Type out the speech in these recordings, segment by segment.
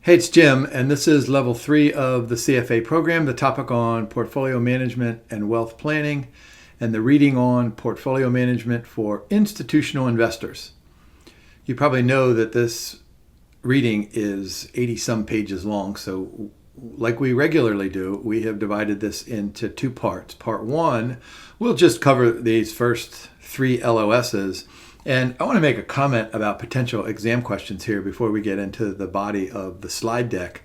Hey, it's Jim, and this is level 3 of the CFA program, the topic on portfolio management and wealth planning, and the reading on portfolio management for institutional investors. You probably know that this reading is 80-some pages long, so like we regularly do, we have divided this into two parts. Part 1, we'll just cover these first 3 LOSs. And I want to make a comment about potential exam questions here before we get into the body of the slide deck.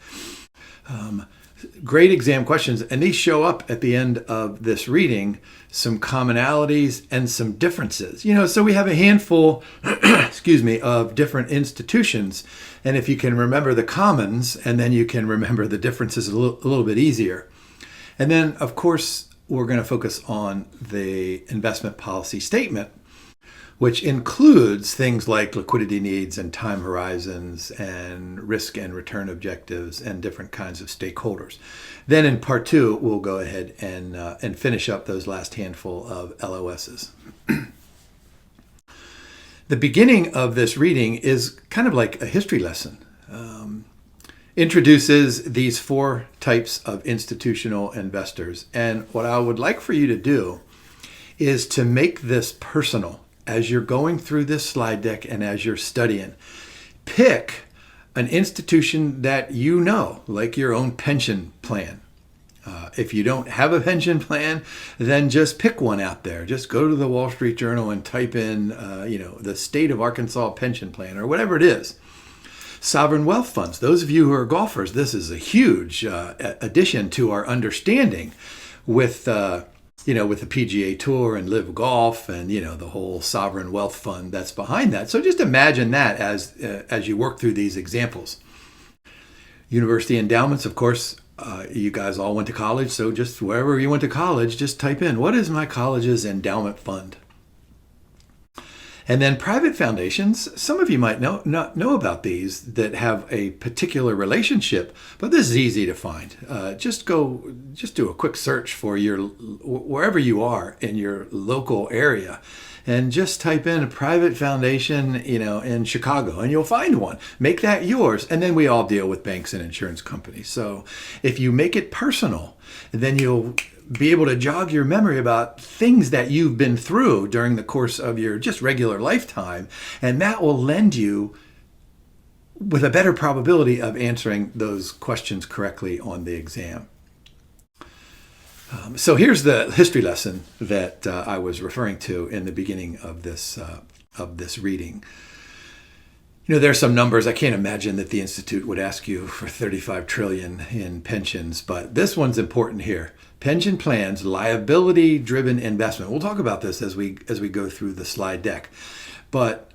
Great exam questions, and these show up at the end of this reading, some commonalities and some differences. So we have a handful, of different institutions. And if you can remember the commons, and then you can remember the differences a little bit easier. And then, of course, we're going to focus on the investment policy statement, which includes things like liquidity needs and time horizons and risk and return objectives and different kinds of stakeholders. Then in part 2, we'll go ahead and finish up those last handful of LOSs. The beginning of this reading is kind of like a history lesson. Introduces these 4 types of institutional investors. And what I would like for you to do is to make this personal. As you're going through this slide deck and as you're studying, pick an institution that you know, like your own pension plan. If you don't have a pension plan, then just pick one out there. Just go to the Wall Street Journal and type in, the State of Arkansas pension plan or whatever it is. Sovereign wealth funds. Those of you who are golfers, this is a huge addition to our understanding with the PGA Tour and Live Golf and, the whole sovereign wealth fund that's behind that. So just imagine that as you work through these examples. University endowments, of course, you guys all went to college. So just wherever you went to college, just type in, what is my college's endowment fund? And then private foundations, some of you might not know about these that have a particular relationship, but this is easy to find. Just do a quick search for wherever you are in your local area, and just type in a private foundation, in Chicago, and you'll find one. Make that yours, and then we all deal with banks and insurance companies. So if you make it personal, then you'll be able to jog your memory about things that you've been through during the course of your just regular lifetime, and that will lend you with a better probability of answering those questions correctly on the exam. So here's the history lesson that I was referring to in the beginning of this reading. There's some numbers. I can't imagine that the Institute would ask you for $35 trillion in pensions, but this one's important here. Pension plans, liability-driven investment. We'll talk about this as we go through the slide deck. But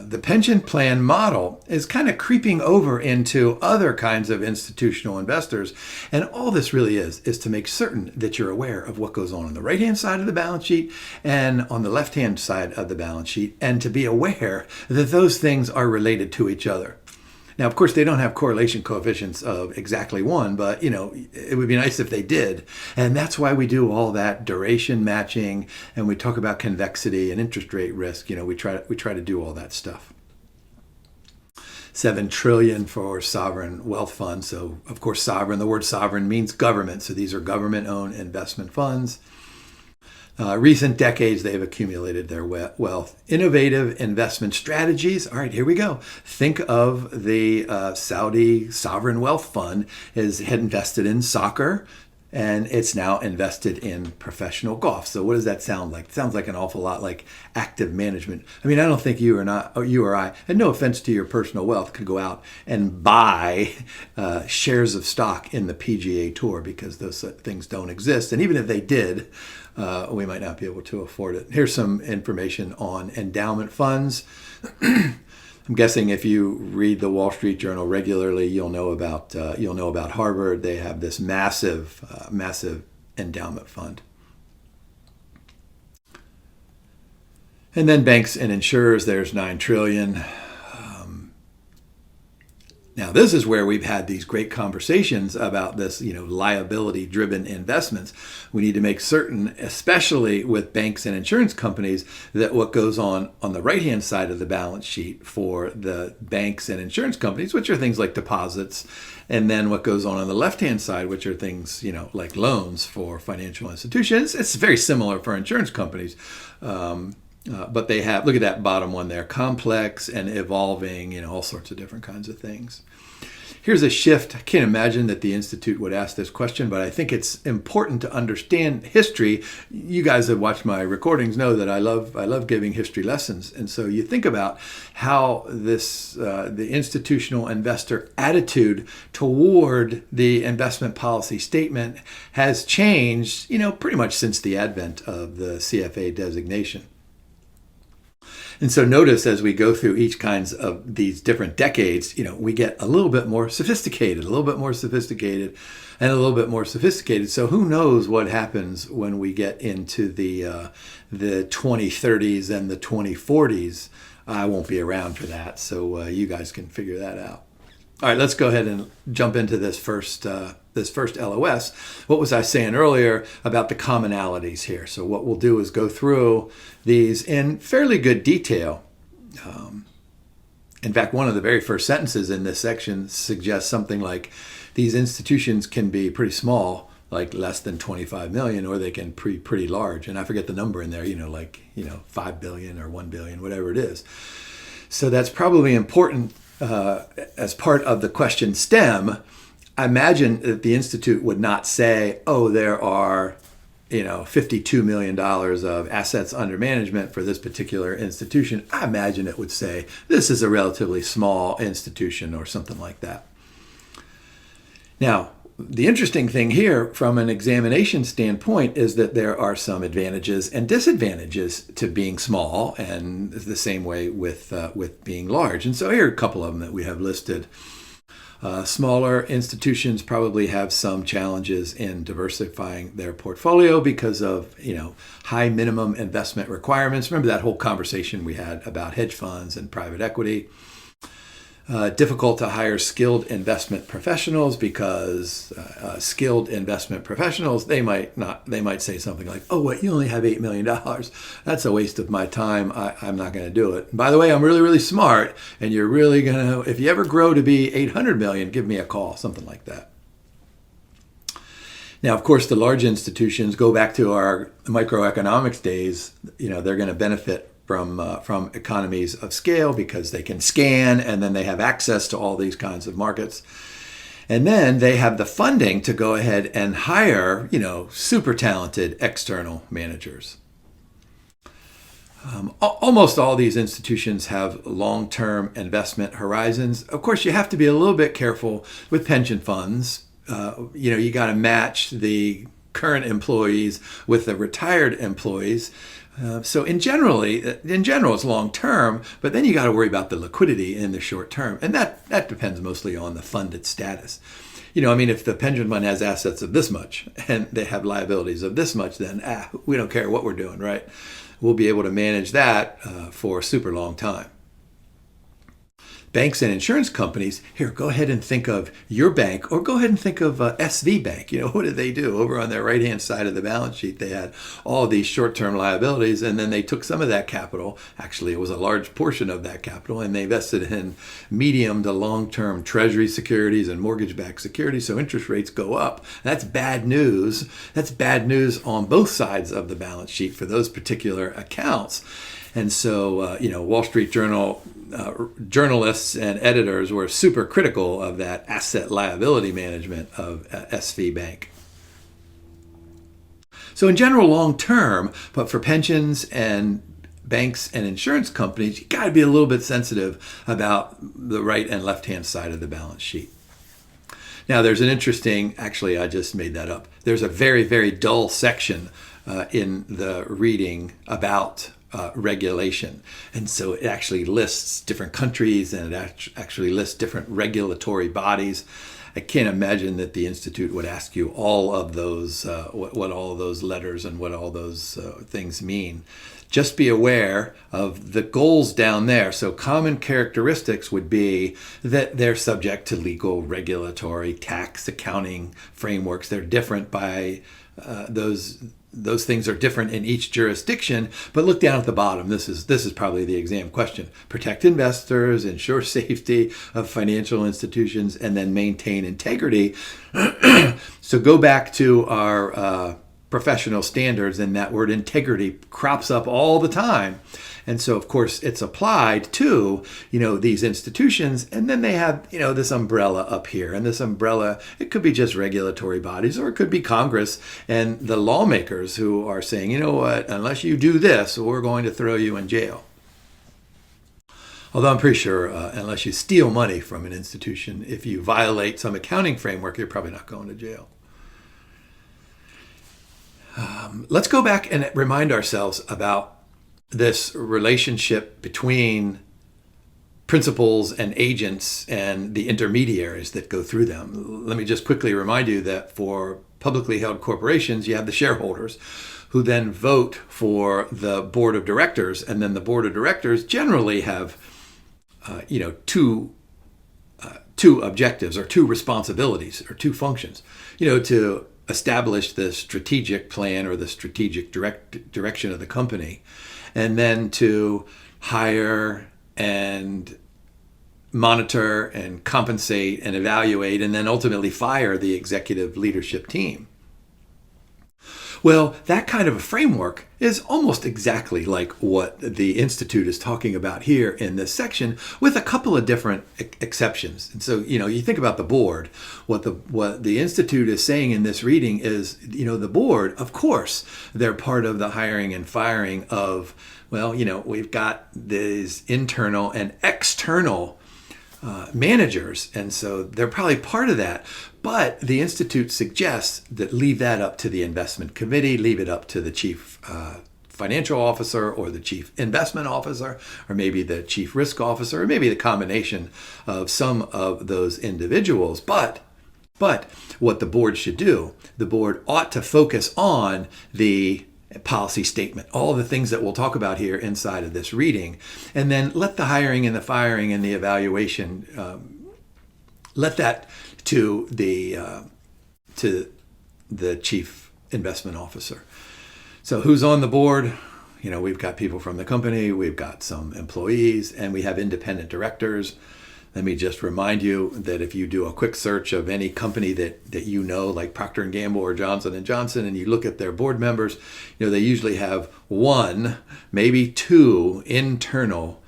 the pension plan model is kind of creeping over into other kinds of institutional investors. And all this really is to make certain that you're aware of what goes on the right-hand side of the balance sheet and on the left-hand side of the balance sheet, and to be aware that those things are related to each other. Now, of course, they don't have correlation coefficients of exactly 1, but, it would be nice if they did. And that's why we do all that duration matching, and we talk about convexity and interest rate risk. We try to do all that stuff. $7 trillion for sovereign wealth funds. So, of course, the word sovereign means government. So these are government-owned investment funds. Recent decades, they've accumulated their wealth. Innovative investment strategies. All right, here we go. Think of the Saudi sovereign wealth fund had invested in soccer, and it's now invested in professional golf. So what does that sound like? It sounds like an awful lot like active management. I don't think you or I, and no offense to your personal wealth, could go out and buy shares of stock in the PGA Tour, because those things don't exist. And even if they did, we might not be able to afford it. Here's some information on endowment funds. I'm guessing if you read the Wall Street Journal regularly, you'll know about Harvard. They have this massive endowment fund. And then banks and insurers. There's $9 trillion. Now, this is where we've had these great conversations about this, liability-driven investments. We need to make certain, especially with banks and insurance companies, that what goes on the right-hand side of the balance sheet for the banks and insurance companies, which are things like deposits, and then what goes on the left-hand side, which are things, like loans for financial institutions. It's very similar for insurance companies. But they have, look at that bottom one there, complex and evolving, all sorts of different kinds of things. Here's a shift. I can't imagine that the Institute would ask this question, but I think it's important to understand history. You guys that watch my recordings know that I love giving history lessons. And so you think about how this the institutional investor attitude toward the investment policy statement has changed, pretty much since the advent of the CFA designation. And so notice as we go through each kinds of these different decades, we get a little bit more sophisticated, and a little bit more sophisticated. So who knows what happens when we get into the 2030s and the 2040s. I won't be around for that, so you guys can figure that out. All right, let's go ahead and jump into this first LOS. What was I saying earlier about the commonalities here? So what we'll do is go through these in fairly good detail. In fact, one of the very first sentences in this section suggests something like these institutions can be pretty small, like less than 25 million, or they can be pretty large. And I forget the number in there, 5 billion or 1 billion, whatever it is. So that's probably important. As part of the question stem, I imagine that the Institute would not say, there are, $52 million of assets under management for this particular institution. I imagine it would say, this is a relatively small institution or something like that. Now, the interesting thing here from an examination standpoint is that there are some advantages and disadvantages to being small, and the same way with being large. And so here are a couple of them that we have listed. Smaller institutions probably have some challenges in diversifying their portfolio because of, high minimum investment requirements. Remember that whole conversation we had about hedge funds and private equity. Difficult to hire skilled investment professionals because skilled investment professionals, they might say something like, you only have $8 million. That's a waste of my time. I'm not going to do it. And by the way, I'm really, really smart, and you're really going to, if you ever grow to be 800 million, give me a call, something like that. Now, of course, the large institutions, go back to our microeconomics days, they're going to benefit from economies of scale because they can scan, and then they have access to all these kinds of markets. And then they have the funding to go ahead and hire, super talented external managers. Almost all these institutions have long-term investment horizons. Of course, you have to be a little bit careful with pension funds. You got to match the current employees with the retired employees. So in general, it's long term, but then you got to worry about the liquidity in the short term, and that depends mostly on the funded status. If the pension fund has assets of this much and they have liabilities of this much, then we don't care what we're doing, right? We'll be able to manage that for a super long time. Banks and insurance companies, here, go ahead and think of your bank, or go ahead and think of SV Bank. What did they do? Over on their right-hand side of the balance sheet, they had all of these short-term liabilities, and then they took some of that capital, actually it was a large portion of that capital, and they invested in medium to long-term treasury securities and mortgage-backed securities, so interest rates go up. That's bad news. That's bad news on both sides of the balance sheet for those particular accounts. And so, Wall Street Journal journalists and editors were super critical of that asset liability management of SV Bank. So in general, long term, but for pensions and banks and insurance companies, you got to be a little bit sensitive about the right and left-hand side of the balance sheet. Now, there's an interesting, actually, I just made that up. There's a very, very dull section in the reading about regulation. And so it actually lists different countries, and it actually lists different regulatory bodies. I can't imagine that the Institute would ask you all of those, what all of those letters and what all those things mean. Just be aware of the goals down there. So common characteristics would be that they're subject to legal, regulatory, tax, accounting frameworks. They're different by those things are different in each jurisdiction. But look down at the bottom. This is probably the exam question. Protect investors, ensure safety of financial institutions, and then maintain integrity. So go back to our professional standards, and that word integrity crops up all the time. And so, of course, it's applied to, these institutions. And then they have, this umbrella up here. And this umbrella, it could be just regulatory bodies, or it could be Congress and the lawmakers who are saying, you know what, unless you do this, we're going to throw you in jail. Although I'm pretty sure unless you steal money from an institution, if you violate some accounting framework, you're probably not going to jail. Let's go back and remind ourselves about this relationship between principals and agents and the intermediaries that go through them. Let me just quickly remind you that for publicly held corporations, you have the shareholders who then vote for the board of directors, and then the board of directors generally have two objectives or two responsibilities or two functions, to establish the strategic plan or the strategic direction of the company, and then to hire and monitor and compensate and evaluate and then ultimately fire the executive leadership team. Well, that kind of a framework is almost exactly like what the Institute is talking about here in this section, with a couple of different exceptions. And so, you think about the board. What the Institute is saying in this reading is, the board, of course, they're part of the hiring and firing of, we've got these internal and external managers, and so they're probably part of that. But the Institute suggests that leave that up to the investment committee, leave it up to the chief financial officer or the chief investment officer, or maybe the chief risk officer, or maybe the combination of some of those individuals. But what the board should do, the board ought to focus on the policy statement, all of the things that we'll talk about here inside of this reading, and then let the hiring and the firing and the evaluation, let that to the chief investment officer. So who's on the board? We've got people from the company, we've got some employees, and we have independent directors. Let me just remind you that if you do a quick search of any company that like Procter & Gamble or Johnson & Johnson, and you look at their board members, they usually have one, maybe two internal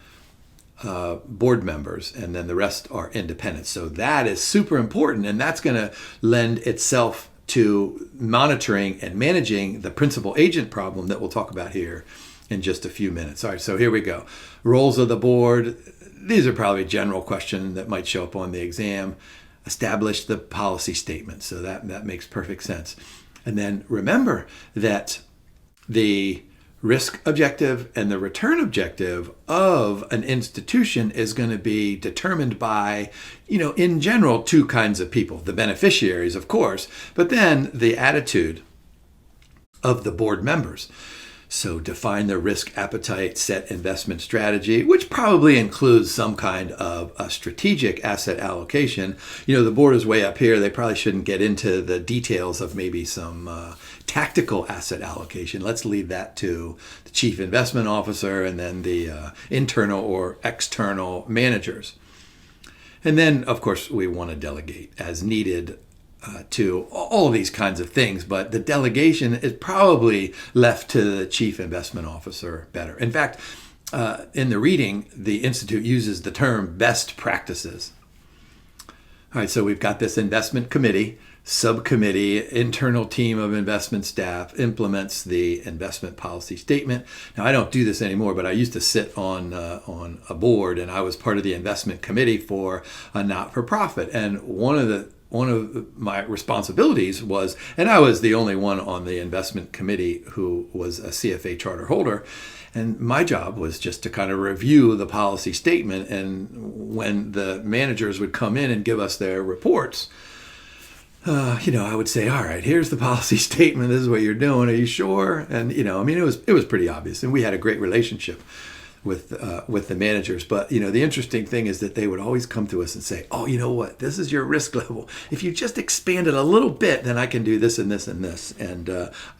board members, and then the rest are independent. So that is super important, and that's going to lend itself to monitoring and managing the principal agent problem that we'll talk about here in just a few minutes. All right, so here we go. Roles of the board. These are probably general questions that might show up on the exam. Establish the policy statement. So that makes perfect sense. And then remember that the risk objective and the return objective of an institution is going to be determined by, in general, two kinds of people. The beneficiaries, of course, but then the attitude of the board members. So define the risk appetite, set investment strategy, which probably includes some kind of a strategic asset allocation. The board is way up here. They probably shouldn't get into the details of maybe some tactical asset allocation. Let's leave that to the chief investment officer and then the internal or external managers. And then, of course, we want to delegate as needed to all of these kinds of things, but the delegation is probably left to the chief investment officer better. In fact, in the reading, the Institute uses the term best practices. All right, so we've got this investment committee, subcommittee, internal team of investment staff implements the investment policy statement. Now, I don't do this anymore, but I used to sit on a board, and I was part of the investment committee for a not-for-profit. And one of my responsibilities was, and I was the only one on the investment committee who was a CFA charter holder, and my job was just to kind of review the policy statement. And when the managers would come in and give us their reports, I would say, all right, here's the policy statement. This is what you're doing. Are you sure? And it was pretty obvious, and we had a great relationship with the managers. But the interesting thing is that they would always come to us and say, oh, you know what? This is your risk level. If you just expand it a little bit, then I can do this and this and this. And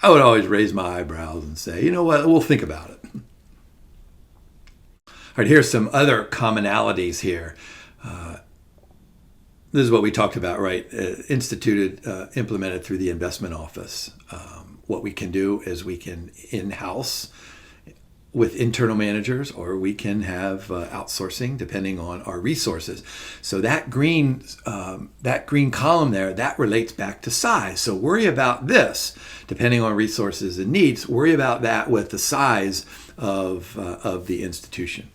I would always raise my eyebrows and say, you know what? We'll think about it. All right, here's some other commonalities here. This is what we talked about, right? Implemented through the investment office. What we can do is we can in-house with internal managers, or we can have outsourcing depending on our resources. So that green column there, that relates back to size. So worry about this depending on resources and needs. Worry about that with the size of the institution.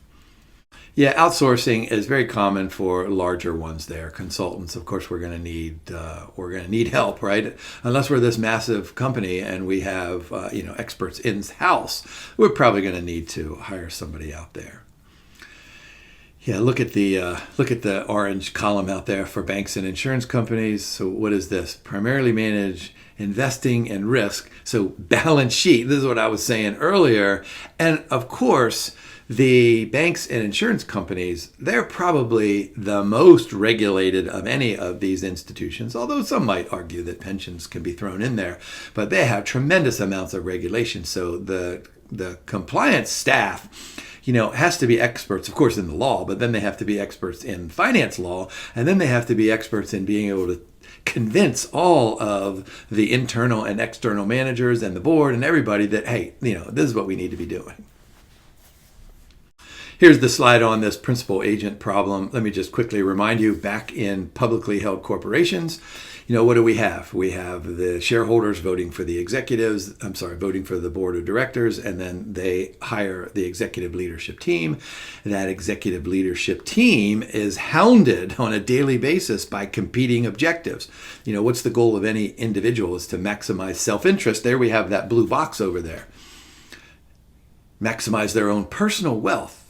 Yeah, outsourcing is very common for larger ones there. Consultants, of course, we're going to need help, right? Unless we're this massive company and we have experts in-house, we're probably going to need to hire somebody out there. Yeah, look at the orange column out there for banks and insurance companies. So what is this? Primarily manage investing and risk. So balance sheet. This is what I was saying earlier. And of course, the banks and insurance companies, they're probably the most regulated of any of these institutions, although some might argue that pensions can be thrown in there, but they have tremendous amounts of regulation. So the compliance staff, has to be experts, of course, in the law, but then they have to be experts in finance law, and then they have to be experts in being able to convince all of the internal and external managers and the board and everybody that, hey, this is what we need to be doing. Here's the slide on this principal agent problem. Let me just quickly remind you, back in publicly held corporations, what do we have? We have the shareholders voting for the voting for the board of directors, and then they hire the executive leadership team. That executive leadership team is hounded on a daily basis by competing objectives. What's the goal of any individual is to maximize self-interest. There we have that blue box over there. Maximize their own personal wealth.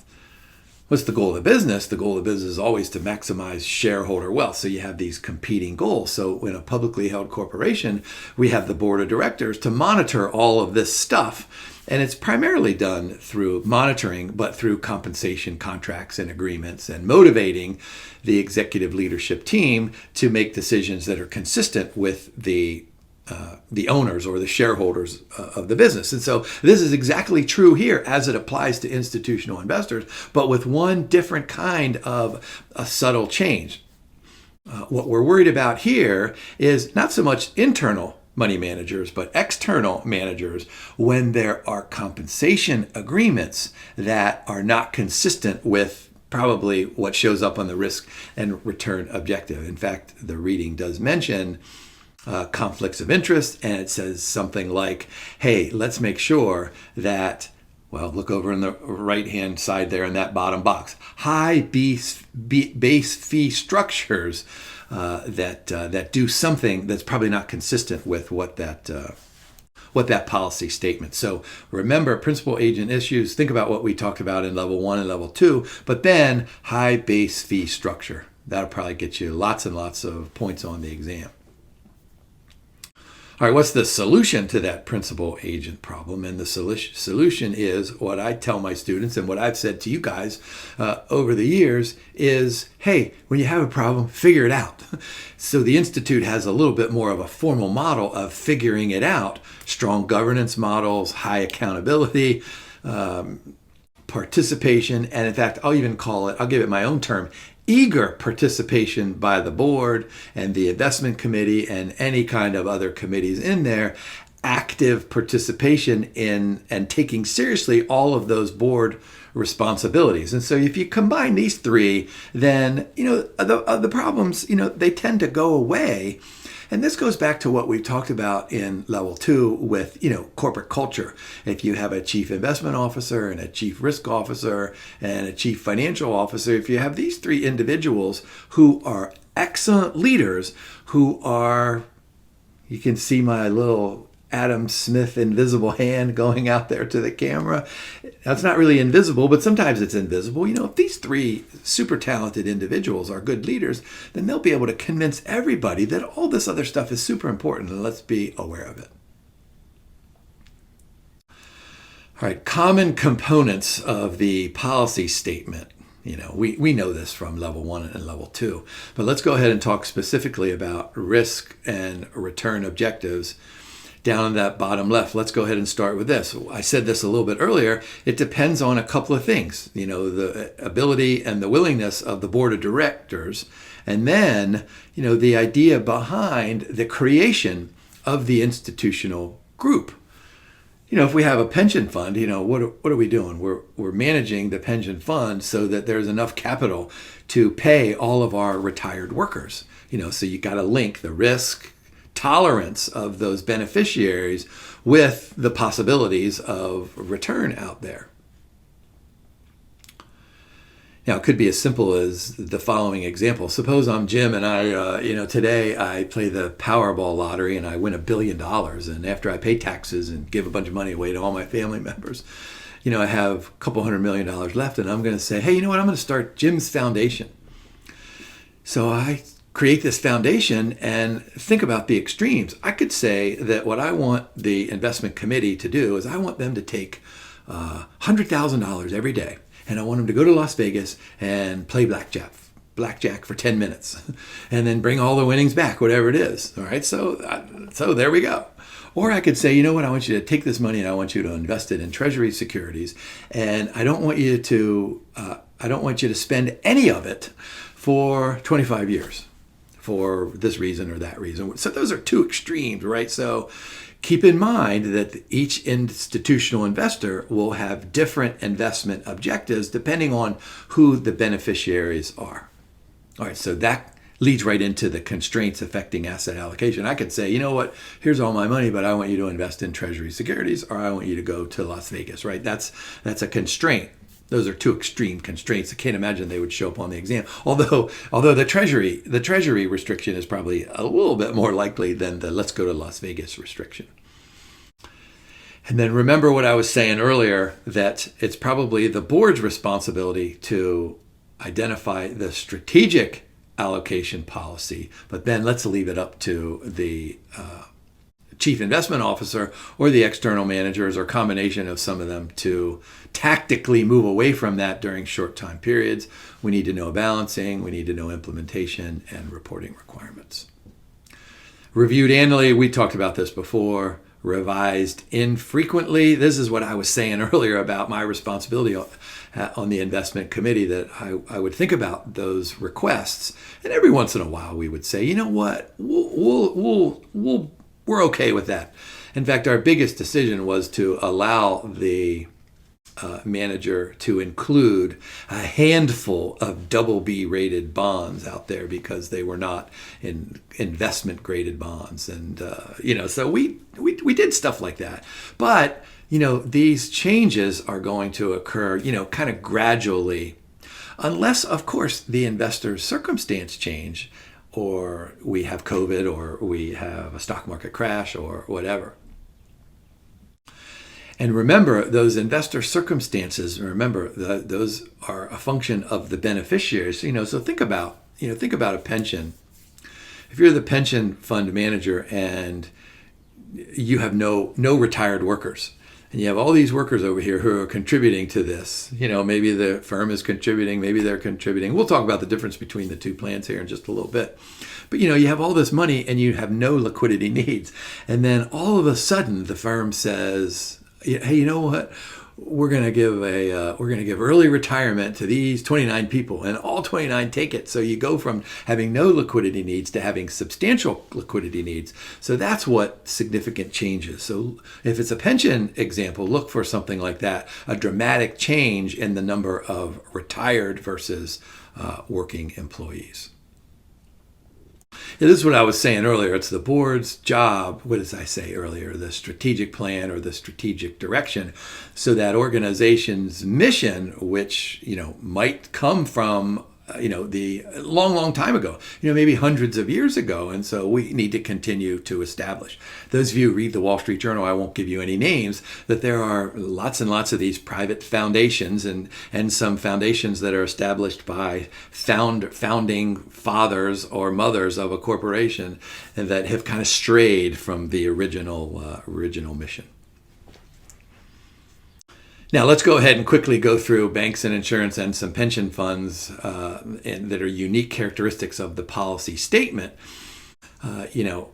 What's the goal of the business? The goal of the business is always to maximize shareholder wealth. So you have these competing goals. So in a publicly held corporation, we have the board of directors to monitor all of this stuff. And it's primarily done through monitoring, but through compensation contracts and agreements, and motivating the executive leadership team to make decisions that are consistent with the owners or the shareholders of the business. And so this is exactly true here as it applies to institutional investors, but with one different kind of a subtle change. What we're worried about here is not so much internal money managers, but external managers when there are compensation agreements that are not consistent with probably what shows up on the risk and return objective. In fact, the reading does mention conflicts of interest, and it says something like, hey, let's make sure that, look over in the right-hand side there in that bottom box, high base fee structures that do something that's probably not consistent with what that policy statement. So remember, principal agent issues, think about what we talked about in level 1 and level 2, but then high base fee structure. That'll probably get you lots and lots of points on the exam. All right, what's the solution to that principal agent problem? And the solution is what I tell my students and what I've said to you guys over the years is, hey, when you have a problem, figure it out. So the Institute has a little bit more of a formal model of figuring it out. Strong governance models, high accountability, participation, and in fact, I'll give it my own term, eager participation by the board and the investment committee and any kind of other committees in there, active participation in and taking seriously all of those board responsibilities. And so if you combine these three, then, the problems, they tend to go away. And this goes back to what we talked about in level 2 with, corporate culture. If you have a chief investment officer and a chief risk officer and a chief financial officer, if you have these three individuals who are excellent leaders, who are, you can see my little Adam Smith invisible hand going out there to the camera. That's not really invisible, but sometimes it's invisible. If these three super talented individuals are good leaders, then they'll be able to convince everybody that all this other stuff is super important, and let's be aware of it. All right, common components of the policy statement. We know this from level 1 and level 2, but let's go ahead and talk specifically about risk and return objectives down in that bottom left. Let's go ahead and start with this. I said this a little bit earlier. It depends on a couple of things, the ability and the willingness of the board of directors, and then, the idea behind the creation of the institutional group. If we have a pension fund, what are we doing? We're managing the pension fund so that there's enough capital to pay all of our retired workers. So you got to link the risk tolerance of those beneficiaries with the possibilities of return out there. Now, it could be as simple as the following example. Suppose I'm Jim and I, today I play the Powerball lottery and I win $1 billion. And after I pay taxes and give a bunch of money away to all my family members, I have a couple $100 million left, and I'm going to say, hey, I'm going to start Jim's Foundation. So I create this foundation and think about the extremes. I could say that what I want the investment committee to do is I want them to take $100,000 every day, and I want them to go to Las Vegas and play blackjack for 10 minutes and then bring all the winnings back, whatever it is. All right, so there we go. Or I could say, I want you to take this money and I want you to invest it in Treasury securities, and I don't want you to spend any of it for 25 years for this reason or that reason. So those are two extremes, right? So keep in mind that each institutional investor will have different investment objectives depending on who the beneficiaries are. All right, so that leads right into the constraints affecting asset allocation. I could say, here's all my money, but I want you to invest in Treasury securities, or I want you to go to Las Vegas, right? That's a constraint. Those are two extreme constraints. I can't imagine they would show up on the exam. Although the Treasury restriction is probably a little bit more likely than the let's go to Las Vegas restriction. And then remember what I was saying earlier, that it's probably the board's responsibility to identify the strategic allocation policy, but then let's leave it up to the chief investment officer or the external managers, or combination of some of them, to tactically move away from that during short time periods. We need to know balancing, we need to know implementation and reporting requirements. Reviewed annually, we talked about this before. Revised infrequently. This is what I was saying earlier about my responsibility on the investment committee, that I would think about those requests, and every once in a while we would say, what, we're okay with that. In fact, our biggest decision was to allow the manager to include a handful of BB rated bonds out there because they were not in investment graded bonds. And, so we did stuff like that. But, these changes are going to occur, kind of gradually, unless, of course, the investor's circumstance change, or we have COVID, or we have a stock market crash, or whatever. And remember, those investor circumstances, those are a function of the beneficiaries. So think about a pension. If you're the pension fund manager and you have no retired workers, and you have all these workers over here who are contributing to this, maybe the firm is contributing, maybe they're contributing. We'll talk about the difference between the two plans here in just a little bit. But you have all this money and you have no liquidity needs. And then all of a sudden the firm says, hey, you know what? We're going to give early retirement to these 29 people, and all 29 take it. So you go from having no liquidity needs to having substantial liquidity needs. So that's what significant changes. So if it's a pension example, look for something like that, a dramatic change in the number of retired versus working employees. This is what I was saying earlier. It's the board's job, what did I say earlier, the strategic plan or the strategic direction, so that organization's mission, which might come from the long time ago, maybe hundreds of years ago. And so we need to continue to establish. Those of you who read the Wall Street Journal, I won't give you any names, that there are lots and lots of these private foundations and some foundations that are established by founding fathers or mothers of a corporation and that have kind of strayed from the original mission. Now, let's go ahead and quickly go through banks and insurance and some pension funds that are unique characteristics of the policy statement.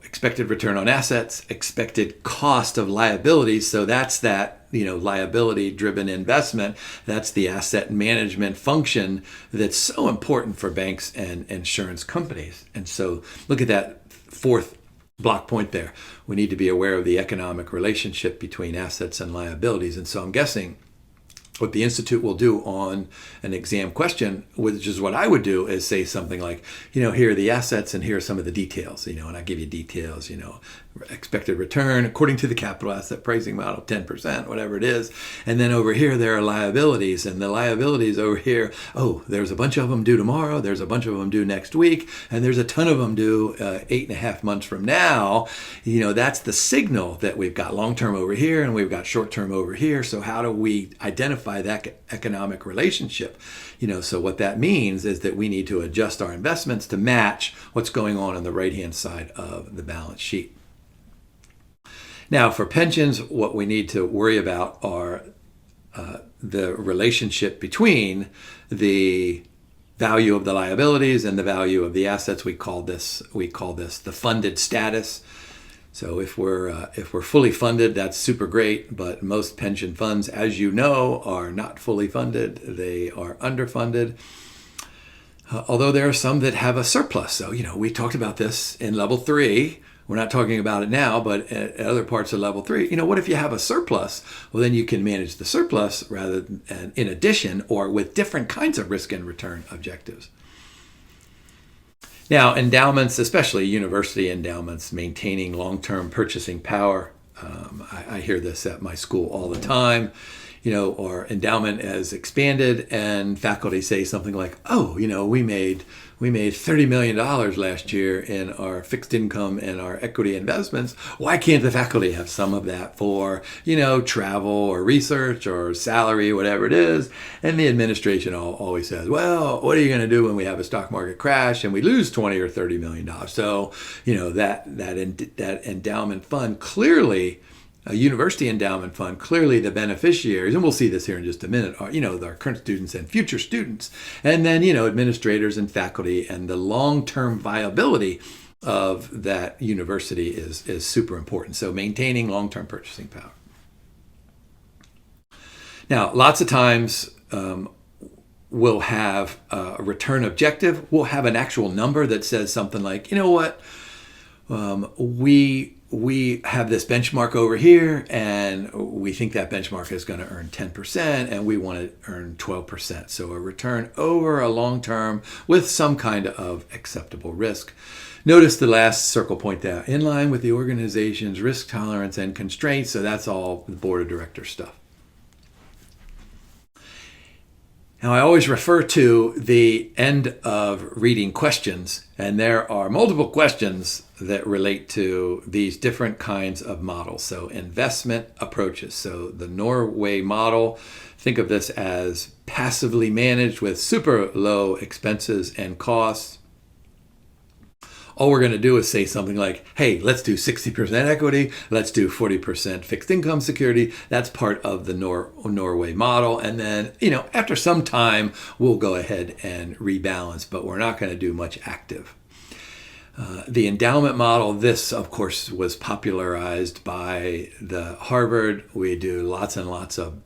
Expected return on assets, expected cost of liabilities. So that's that, liability-driven investment. That's the asset management function that's so important for banks and insurance companies. And so look at that fourth block point there. We need to be aware of the economic relationship between assets and liabilities. And so I'm guessing what the Institute will do on an exam question, which is what I would do, is say something like, here are the assets and here are some of the details, and I give you details, expected return according to the capital asset pricing model, 10%, whatever it is. And then over here, there are liabilities, and the liabilities over here, there's a bunch of them due tomorrow, there's a bunch of them due next week, and there's a ton of them due 8.5 months from now. That's the signal that we've got long-term over here and we've got short-term over here. So how do we identify that economic relationship? So what that means is that we need to adjust our investments to match what's going on the right-hand side of the balance sheet. Now, for pensions, what we need to worry about are the relationship between the value of the liabilities and the value of the assets. We call this the funded status. So if we're fully funded, that's super great. But most pension funds, as you know, are not fully funded. They are underfunded. Although there are some that have a surplus. So we talked about this in level 3. We're not talking about it now, but at other parts of level 3, what if you have a surplus? Well, then you can manage the surplus rather than in addition or with different kinds of risk and return objectives. Now, endowments, especially university endowments, maintaining long-term purchasing power. I hear this at my school all the time. Our endowment has expanded and faculty say something like, we made $30 million last year in our fixed income and our equity investments. Why can't the faculty have some of that for, travel or research or salary, whatever it is? And the administration always says, well, what are you going to do when we have a stock market crash and we lose $20 or $30 million? So, that endowment fund clearly, a university endowment fund, clearly the beneficiaries, and we'll see this here in just a minute, are, our current students and future students. And then, administrators and faculty, and the long-term viability of that university is super important. So maintaining long-term purchasing power. Now, lots of times we'll have a return objective. We'll have an actual number that says something like, we have this benchmark over here, and we think that benchmark is going to earn 10%, and we want to earn 12%. So a return over a long term with some kind of acceptable risk. Notice the last circle point there, in line with the organization's risk tolerance and constraints. So that's all the board of directors stuff. Now, I always refer to the end of reading questions, and there are multiple questions that relate to these different kinds of models. So investment approaches. So the Norway model, think of this as passively managed with super low expenses and costs. All we're going to do is say something like, hey, let's do 60% equity, let's do 40% fixed income security. That's part of the Norway model. And then, after some time, we'll go ahead and rebalance, but we're not going to do much active. The endowment model, this, of course, was popularized by the Harvard. We do lots and lots of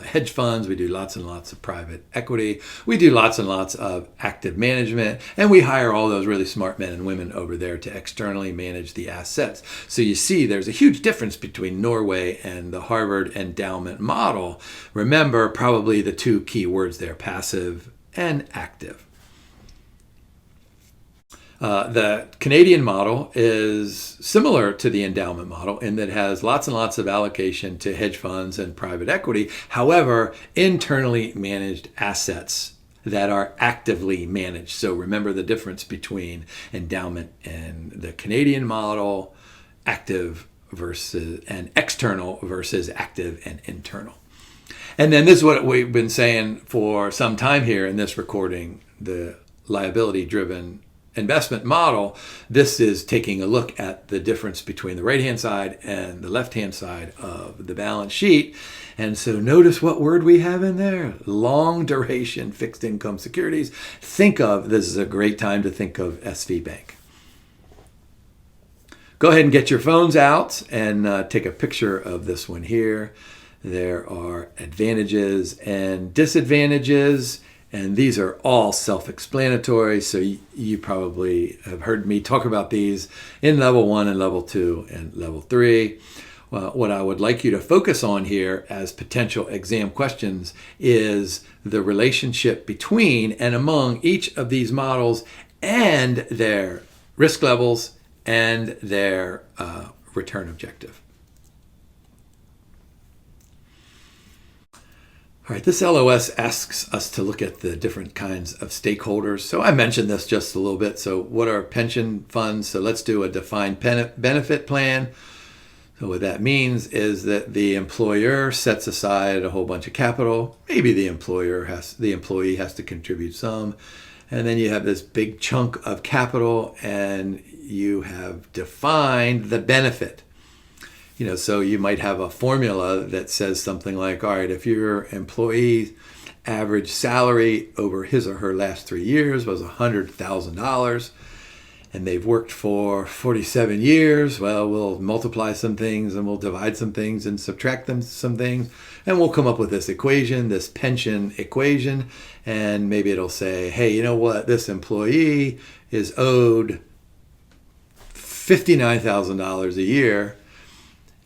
hedge funds. We do lots and lots of private equity. We do lots and lots of active management. And we hire all those really smart men and women over there to externally manage the assets. So you see there's a huge difference between Norway and the Harvard endowment model. Remember, probably the two key words there, passive and active. The Canadian model is similar to the endowment model in that it has lots and lots of allocation to hedge funds and private equity. However, internally managed assets that are actively managed. So remember the difference between endowment and the Canadian model, active versus and external versus active and internal. And then this is what we've been saying for some time here in this recording, the liability-driven investment model. This is taking a look at the difference between the right-hand side and the left-hand side of the balance sheet. And so notice what word we have in there: long duration fixed income securities. This is a great time to think of SV Bank. Go ahead and get your phones out and take a picture of this one here. There are advantages and disadvantages, and these are all self-explanatory, so you probably have heard me talk about these in level 1 and level 2 and level 3. Well, what I would like you to focus on here as potential exam questions is the relationship between and among each of these models and their risk levels and their return objective. All right, this LOS asks us to look at the different kinds of stakeholders. So I mentioned this just a little bit. So what are pension funds? So let's do a defined benefit plan. So what that means is that the employer sets aside a whole bunch of capital. Maybe the employee has to contribute some. And then you have this big chunk of capital and you have defined the benefit. So you might have a formula that says something like, all right, if your employee's average salary over his or her last 3 years was $100,000 and they've worked for 47 years, well, we'll multiply some things and we'll divide some things and subtract some things, and we'll come up with this equation, this pension equation, and maybe it'll say, hey, you know what, this employee is owed $59,000 a year.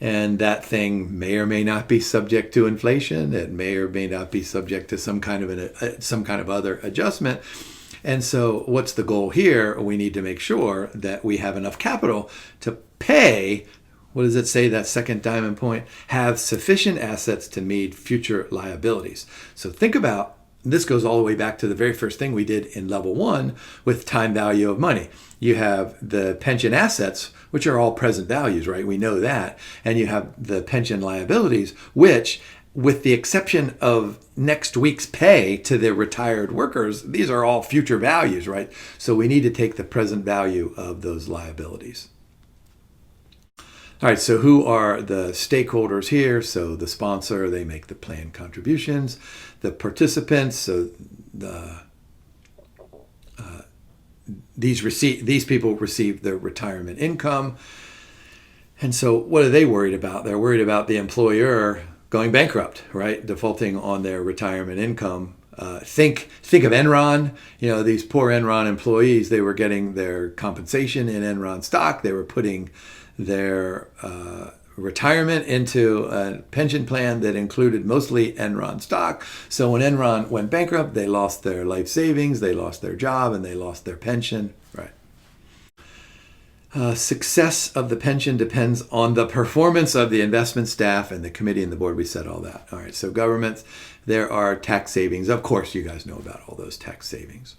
And that thing may or may not be subject to inflation. It may or may not be subject to some kind of other adjustment. And so what's the goal here? We need to make sure that we have enough capital to pay, what does it say, that second diamond point? Have sufficient assets to meet future liabilities. So think about, this goes all the way back to the very first thing we did in level 1 with time value of money. You have the pension assets, which are all present values, right? We know that. And you have the pension liabilities, which, with the exception of next week's pay to the retired workers, these are all future values, right? So we need to take the present value of those liabilities. All right, so who are the stakeholders here? So the sponsor, they make the plan contributions. The participants, so these people receive their retirement income. And so what are they worried about? They're worried about the employer going bankrupt, right? Defaulting on their retirement income. Think of Enron. These poor Enron employees, they were getting their compensation in Enron stock. They were putting their retirement into a pension plan that included mostly Enron stock. So when Enron went bankrupt, they lost their life savings, they lost their job, and they lost their pension. Right. Success of the pension depends on the performance of the investment staff and the committee and the board. We said all that. All right. So governments, there are tax savings. Of course, you guys know about all those tax savings.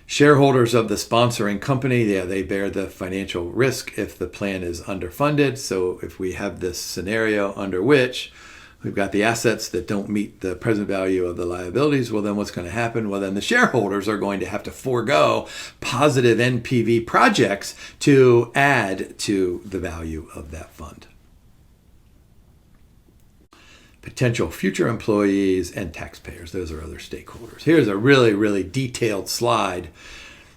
Shareholders of the sponsoring company, they bear the financial risk if the plan is underfunded. So if we have this scenario under which we've got the assets that don't meet the present value of the liabilities, well, then what's going to happen? Well, then the shareholders are going to have to forego positive NPV projects to add to the value of that fund. Potential future employees and taxpayers. Those are other stakeholders. Here's a really, really detailed slide,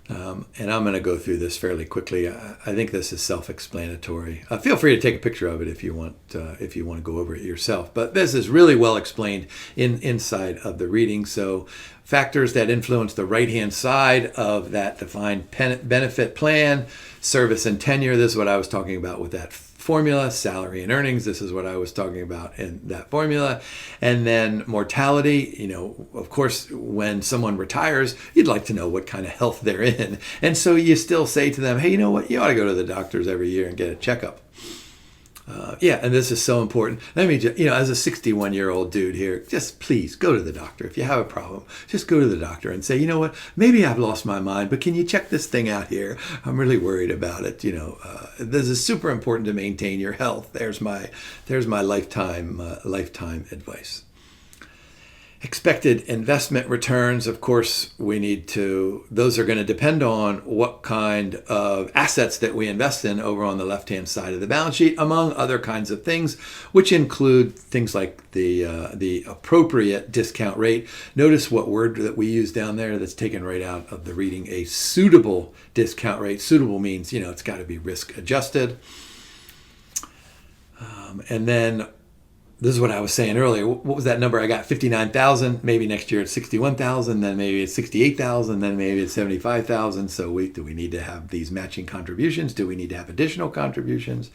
and I'm going to go through this fairly quickly. I think this is self-explanatory. Feel free to take a picture of it if you want to go over it yourself. But this is really well explained inside of the reading. So factors that influence the right-hand side of that defined benefit plan: service and tenure. This is what I was talking about with that formula. Salary and earnings, this is what I was talking about in that formula. And then mortality, of course, when someone retires, you'd like to know what kind of health they're in. And so you still say to them, hey, you know what, you ought to go to the doctors every year and get a checkup. Yeah, and this is so important. Let me just, as a 61-year-old dude here, just please go to the doctor. If you have a problem, just go to the doctor and say, you know what, maybe I've lost my mind, but can you check this thing out here? I'm really worried about it. This is super important to maintain your health. There's my lifetime advice. Expected investment returns, of course, those are going to depend on what kind of assets that we invest in over on the left-hand side of the balance sheet, among other kinds of things, which include things like the appropriate discount rate. Notice what word that we use down there that's taken right out of the reading, a suitable discount rate. Suitable means, it's got to be risk adjusted. And then this is what I was saying earlier. What was that number? I got 59,000. Maybe next year it's 61,000. Then maybe it's 68,000. Then maybe it's 75,000. So do we need to have these matching contributions? Do we need to have additional contributions?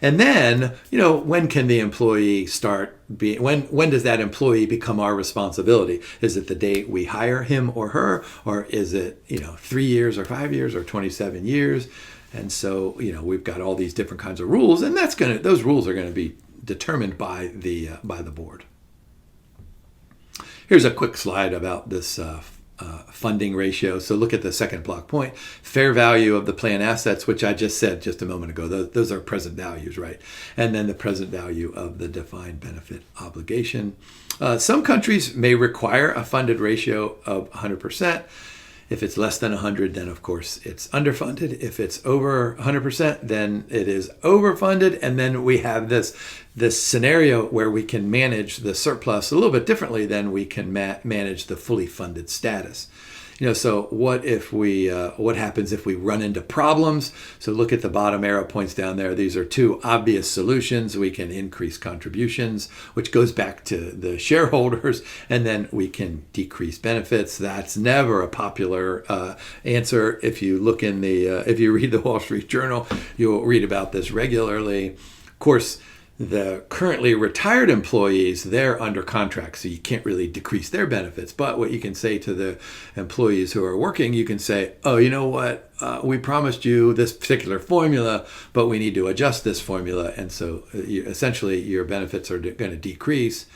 And then, when can the employee start being? When does that employee become our responsibility? Is it the day we hire him or her, or is it 3 years or 5 years or 27 years? And so we've got all these different kinds of rules, and those rules are going to be determined by the board. Here's a quick slide about this funding ratio. So look at the second block point, fair value of the plan assets, which I just said just a moment ago. Those are present values, right? And then the present value of the defined benefit obligation. Some countries may require a funded ratio of 100%. If it's less than 100, then of course it's underfunded. If it's over 100%, then it is overfunded. And then we have this scenario where we can manage the surplus a little bit differently than we can manage the fully funded status. So what happens if we run into problems? So look at the bottom arrow points down there. These are two obvious solutions. We can increase contributions, which goes back to the shareholders, and then we can decrease benefits. That's never a popular answer. If you read the Wall Street Journal, you'll read about this regularly. Of course, the currently retired employees, they're under contract, so you can't really decrease their benefits. But what you can say to the employees who are working, you can say, oh, you know what? We promised you this particular formula, but we need to adjust this formula. And so essentially your benefits are going to decrease,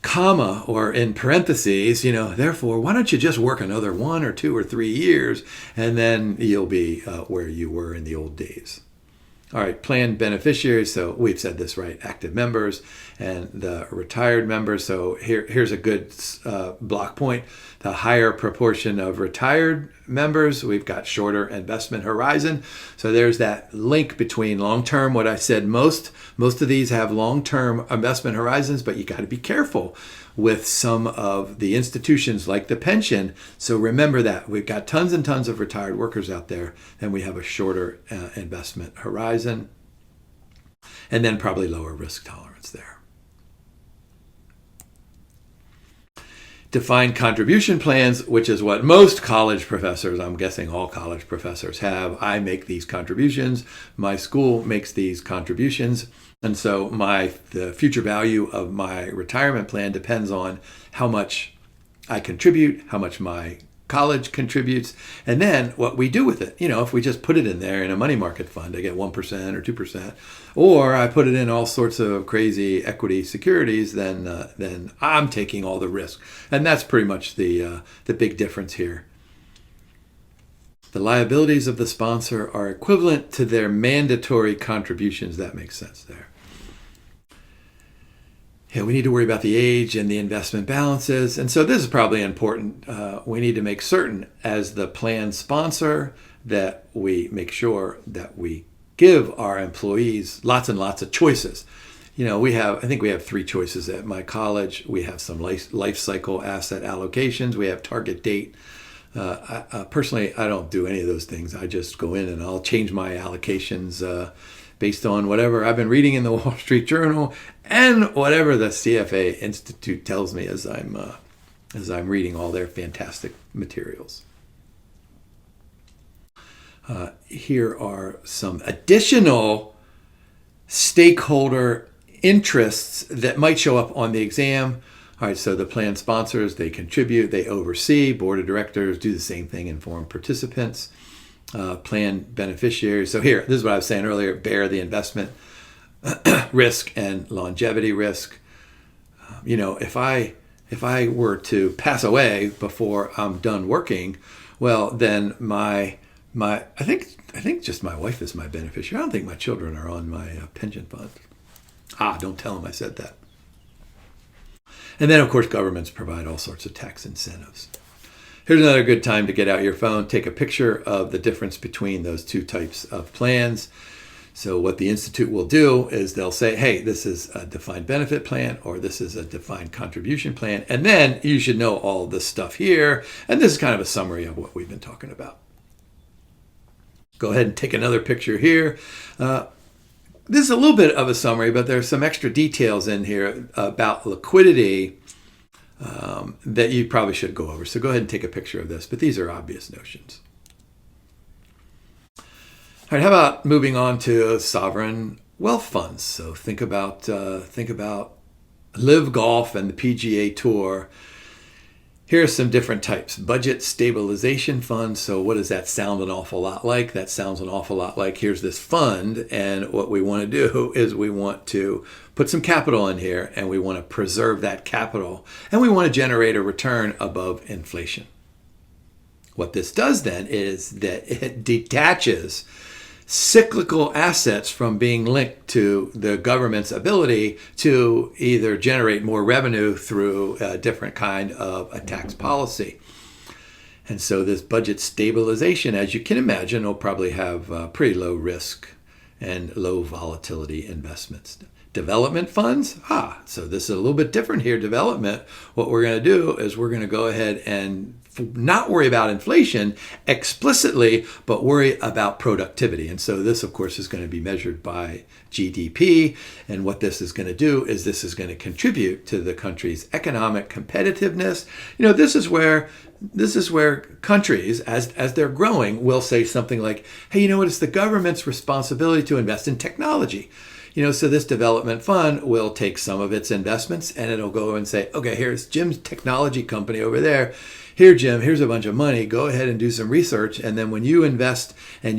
comma, or in parentheses, therefore, why don't you just work another 1 or 2 or 3 years, and then you'll be where you were in the old days. All right, planned beneficiaries. So we've said this, right? Active members and the retired members. So here's a good block point. The higher proportion of retired members, we've got shorter investment horizon. So there's that link between long-term, what I said, most of these have long-term investment horizons, but you got to be careful with some of the institutions like the pension. So remember that we've got tons and tons of retired workers out there, and we have a shorter investment horizon, and then probably lower risk tolerance there. Defined contribution plans, which is what most college professors, I'm guessing all college professors have. I make these contributions. My school makes these contributions. And so the future value of my retirement plan depends on how much I contribute, how much my college contributes, and then what we do with it. If we just put it in there in a money market fund, I get 1% or 2%, or I put it in all sorts of crazy equity securities, then I'm taking all the risk. And that's pretty much the big difference here. The liabilities of the sponsor are equivalent to their mandatory contributions. That makes sense there. Yeah, we need to worry about the age and the investment balances. And so this is probably important. We need to make certain as the plan sponsor that we make sure that we give our employees lots and lots of choices. I think we have 3 choices at my college. We have some life cycle asset allocations. We have target date. Personally, I don't do any of those things. I just go in and I'll change my allocations based on whatever I've been reading in the Wall Street Journal and whatever the CFA Institute tells me as I'm reading all their fantastic materials. Here are some additional stakeholder interests that might show up on the exam. All right, so the plan sponsors, they contribute, they oversee, board of directors do the same thing, inform participants. Plan beneficiaries. So here, this is what I was saying earlier, bear the investment risk and longevity risk. If I were to pass away before I'm done working, well, then I think just my wife is my beneficiary. I don't think my children are on my pension fund. Don't tell them I said that. And then, of course, governments provide all sorts of tax incentives. Here's another good time to get out your phone, take a picture of the difference between those two types of plans. So what the Institute will do is they'll say, hey, this is a defined benefit plan, or this is a defined contribution plan. And then you should know all this stuff here. And this is kind of a summary of what we've been talking about. Go ahead and take another picture here. This is a little bit of a summary, but there's some extra details in here about liquidity that you probably should go over. So go ahead and take a picture of this, but these are obvious notions. All right, how about moving on to sovereign wealth funds? So think about Live Golf and the PGA Tour. Here are some different types. Budget stabilization funds. So what does that sound an awful lot like? That sounds an awful lot like here's this fund, and what we want to do is we want to put some capital in here, and we want to preserve that capital, and we want to generate a return above inflation. What this does then is that it detaches cyclical assets from being linked to the government's ability to either generate more revenue through a different kind of a tax policy. And so this budget stabilization, as you can imagine, will probably have pretty low risk and low volatility investments. Development funds, so this is a little bit different here. Development, what we're going to do is we're going to go ahead and not worry about inflation explicitly, but worry about productivity. And so this, of course, is going to be measured by GDP. And what this is going to do is this is going to contribute to the country's economic competitiveness. This is where countries, as they're growing, will say something like, hey, it's the government's responsibility to invest in technology. So this development fund will take some of its investments and it'll go and say, okay, here's Jim's technology company over there. Here, Jim, here's a bunch of money. Go ahead and do some research. And then when you invest and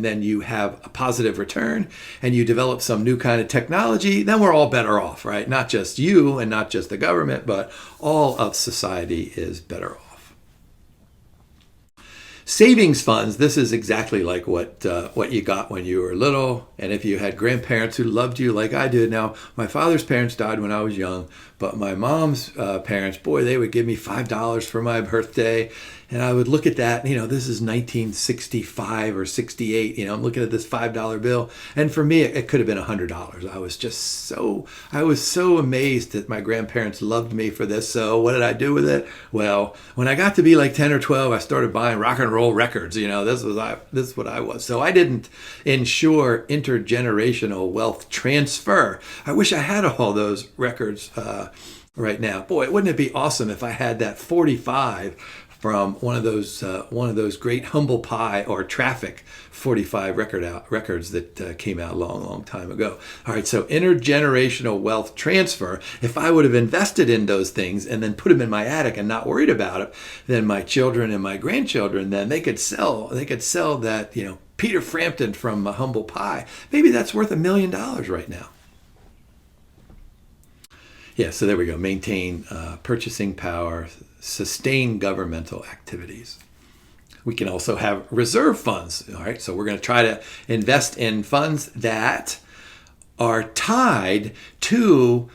then you have a positive return and you develop some new kind of technology, then we're all better off, right? Not just you and not just the government, but all of society is better off. Savings funds, this is exactly like what you got when you were little. And if you had grandparents who loved you like I did. Now, my father's parents died when I was young, but my mom's parents, boy, they would give me $5 for my birthday. And I would look at that, this is 1965 or 68, I'm looking at this $5 bill. And for me, it could have been $100. I was so amazed that my grandparents loved me for this. So what did I do with it? Well, when I got to be like 10 or 12, I started buying rock and roll records. This is what I was. So I didn't ensure intergenerational wealth transfer. I wish I had all those records right now. Boy, wouldn't it be awesome if I had that 45 from one of those great humble pie or traffic 45 records that came out a long time ago. All right, so intergenerational wealth transfer. If I would have invested in those things and then put them in my attic and not worried about it, then my children and my grandchildren, then they could sell that, Peter Frampton from humble pie. Maybe that's worth $1 million right now. Yeah, so there we go. Maintain purchasing power, sustain governmental activities. We can also have reserve funds. All right, so we're going to try to invest in funds that are tied to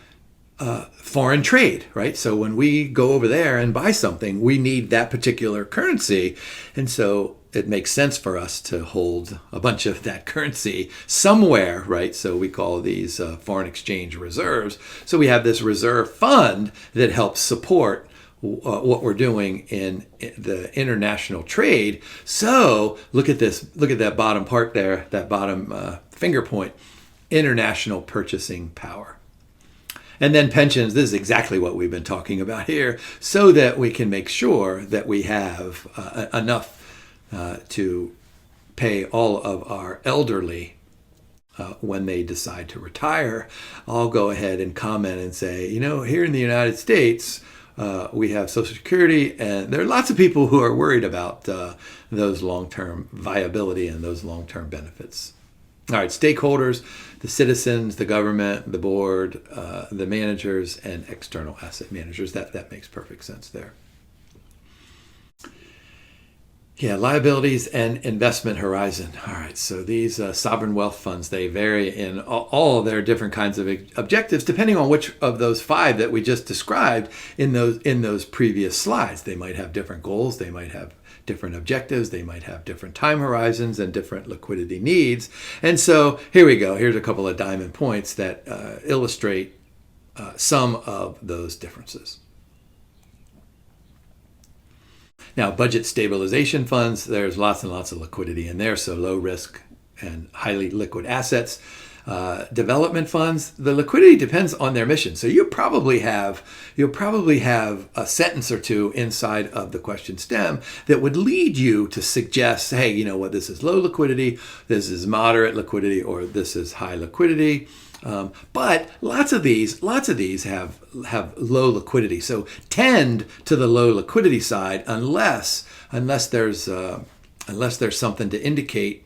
foreign trade, right? So when we go over there and buy something, we need that particular currency. And so it makes sense for us to hold a bunch of that currency somewhere, right? So we call these foreign exchange reserves. So we have this reserve fund that helps support what we're doing in the international trade. So look at this, look at that bottom part there, that bottom finger point, international purchasing power. And then pensions, this is exactly what we've been talking about here, so that we can make sure that we have enough to pay all of our elderly when they decide to retire. I'll go ahead and comment and say, here in the United States, we have Social Security, and there are lots of people who are worried about those long-term viability and those long-term benefits. All right, stakeholders, the citizens, the government, the board, the managers, and external asset managers. That makes perfect sense there. Yeah, liabilities and investment horizon. All right, so these sovereign wealth funds, they vary in all of their different kinds of objectives, depending on which of those 5 that we just described in those previous slides. They might have different goals, they might have different objectives, they might have different time horizons and different liquidity needs. And so here we go. Here's a couple of diamond points that illustrate some of those differences. Now, budget stabilization funds, there's lots and lots of liquidity in there, so low risk and highly liquid assets. Development funds, the liquidity depends on their mission. So you'll probably have a sentence or two inside of the question stem that would lead you to suggest, hey, you know what, this is low liquidity, this is moderate liquidity, or this is high liquidity. But lots of these have low liquidity. So tend to the low liquidity side unless there's something to indicate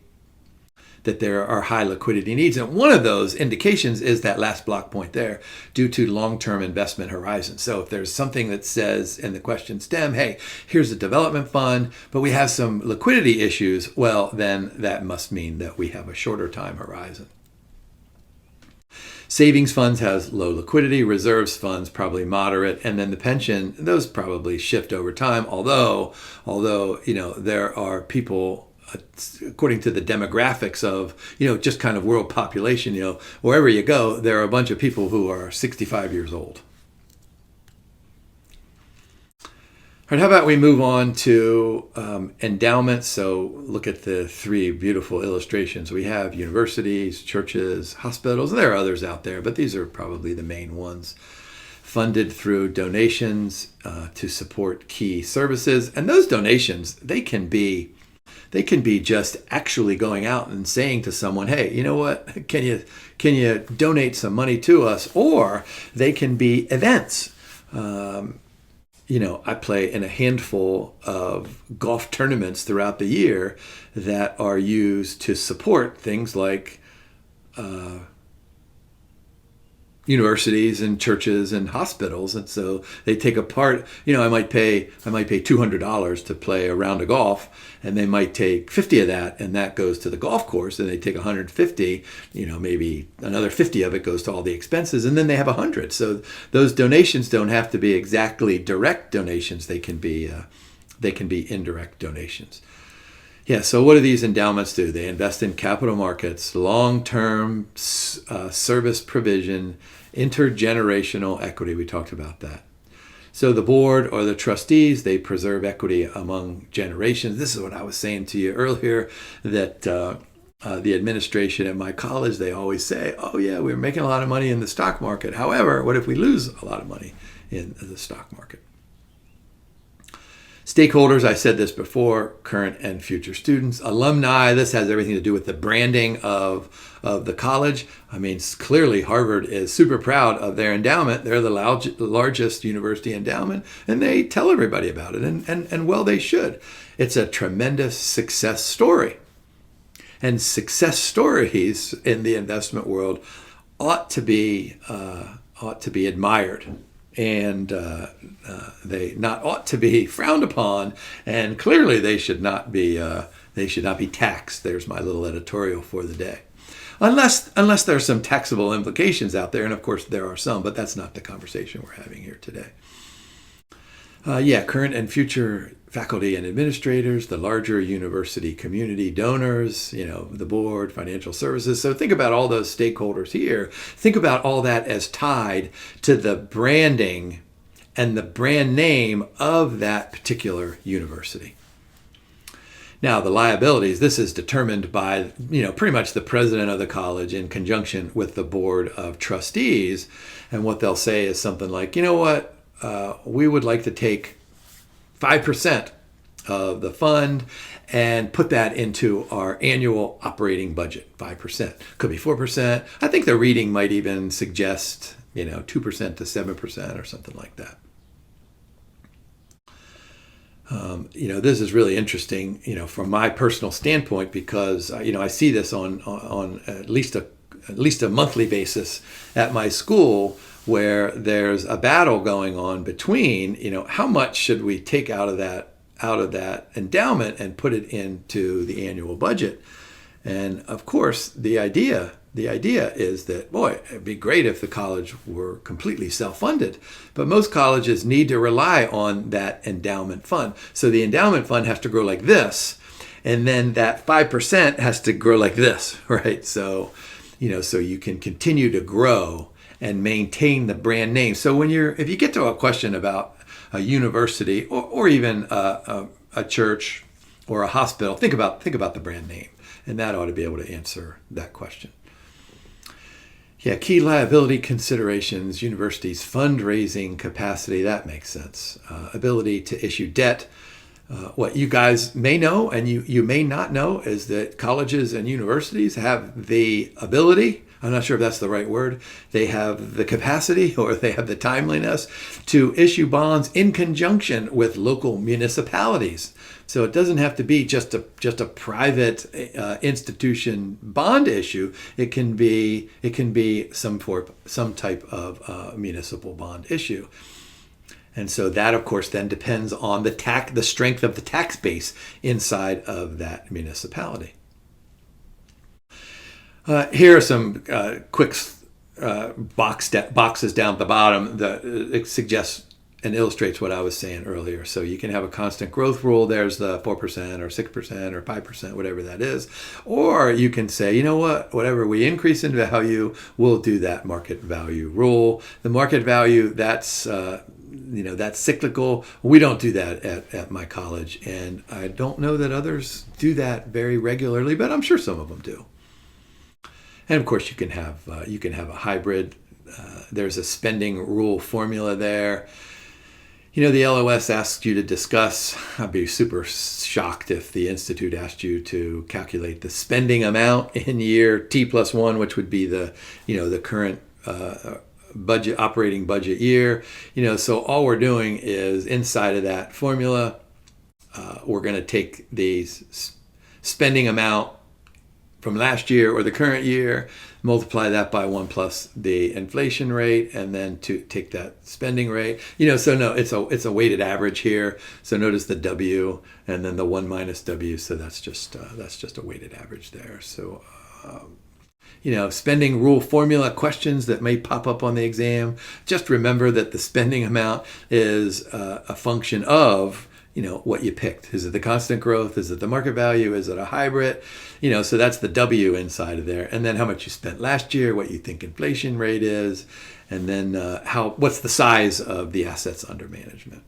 that there are high liquidity needs. And one of those indications is that last block point there, due to long-term investment horizon. So if there's something that says in the question stem, hey, here's a development fund, but we have some liquidity issues, well, then that must mean that we have a shorter time horizon. Savings funds has low liquidity, reserves funds probably moderate, and then the pension, those probably shift over time. Although there are people, according to the demographics of just kind of world population, wherever you go, there are a bunch of people who are 65 years old. All right, how about we move on to endowments? So look at the 3 beautiful illustrations. We have universities, churches, hospitals. There are others out there, but these are probably the main ones. Funded through donations to support key services. And those donations, they can be just actually going out and saying to someone, hey, you know what, can you donate some money to us? Or they can be events. I play in a handful of golf tournaments throughout the year that are used to support things like universities and churches and hospitals. And so they take a part, I might pay $200 to play a round of golf, and they might take 50 of that, and that goes to the golf course, and they take 150, maybe another 50 of it goes to all the expenses, and then they have 100. So those donations don't have to be exactly direct donations. They can be indirect donations. Yeah, so what do these endowments do? They invest in capital markets, long-term service provision, intergenerational equity. We talked about that. So the board or the trustees, they preserve equity among generations. This is what I was saying to you earlier, that the administration at my college, they always say, oh yeah, we're making a lot of money in the stock market. However, what if we lose a lot of money in the stock market? Stakeholders, I said this before, current and future students. Alumni, this has everything to do with the branding of the college. I mean, clearly Harvard is super proud of their endowment. They're the largest university endowment, and they tell everybody about it, and well, they should. It's a tremendous success story. And success stories in the investment world ought to be admired. And they not ought to be frowned upon, and clearly they should not be taxed. There's my little editorial for the day, unless there's some taxable implications out there, and of course there are some, but that's not the conversation we're having here today. Current and future faculty and administrators, the larger university community donors, the board, financial services. So think about all those stakeholders here. Think about all that as tied to the branding and the brand name of that particular university. Now, the liabilities, this is determined by, pretty much the president of the college in conjunction with the board of trustees. And what they'll say is something like, we would like to take 5% of the fund and put that into our annual operating budget. 5%. Could be 4%. I think the reading might even suggest, 2% to 7% or something like that. This is really interesting, from my personal standpoint, because I see this on at least a monthly basis at my school, where there's a battle going on between, how much should we take out of that endowment and put it into the annual budget. And of course, the idea is that, boy, it'd be great if the college were completely self-funded. But most colleges need to rely on that endowment fund. So the endowment fund has to grow like this, and then that 5% has to grow like this, right? So, so you can continue to grow and maintain the brand name. So if you get to a question about a university or even a church or a hospital, think about the brand name, and that ought to be able to answer that question. Yeah, key liability considerations, universities' fundraising capacity, that makes sense. Ability to issue debt. What you guys may know and you may not know is that colleges and universities have the ability, I'm not sure if that's the right word, they have the capacity or they have the timeliness to issue bonds in conjunction with local municipalities. So it doesn't have to be just a private institution bond issue. It can be some type of municipal bond issue. And so that, of course, then depends on the strength of the tax base inside of that municipality. Here are some quick boxes down at the bottom that it suggests and illustrates what I was saying earlier. So you can have a constant growth rule. There's the 4% or 6% or 5%, whatever that is. Or you can say, you know what, whatever we increase in value, we'll do that market value rule. The market value, that's cyclical. We don't do that at my college. And I don't know that others do that very regularly, but I'm sure some of them do. And of course, you can have a hybrid. There's a spending rule formula there. The LOS asks you to discuss. I'd be super shocked if the Institute asked you to calculate the spending amount in year T+1, which would be the current operating budget year. So all we're doing is inside of that formula, we're going to take the spending amount from last year or the current year, multiply that by 1 plus the inflation rate, and then to take that spending rate. So no, it's a weighted average here. So notice the W and then the 1 minus W. So that's just a weighted average there. So spending rule formula questions that may pop up on the exam. Just remember that the spending amount is a function of what you picked. Is it the constant growth? Is it the market value? Is it a hybrid? So that's the W inside of there. And then how much you spent last year, what you think inflation rate is, and then what's the size of the assets under management.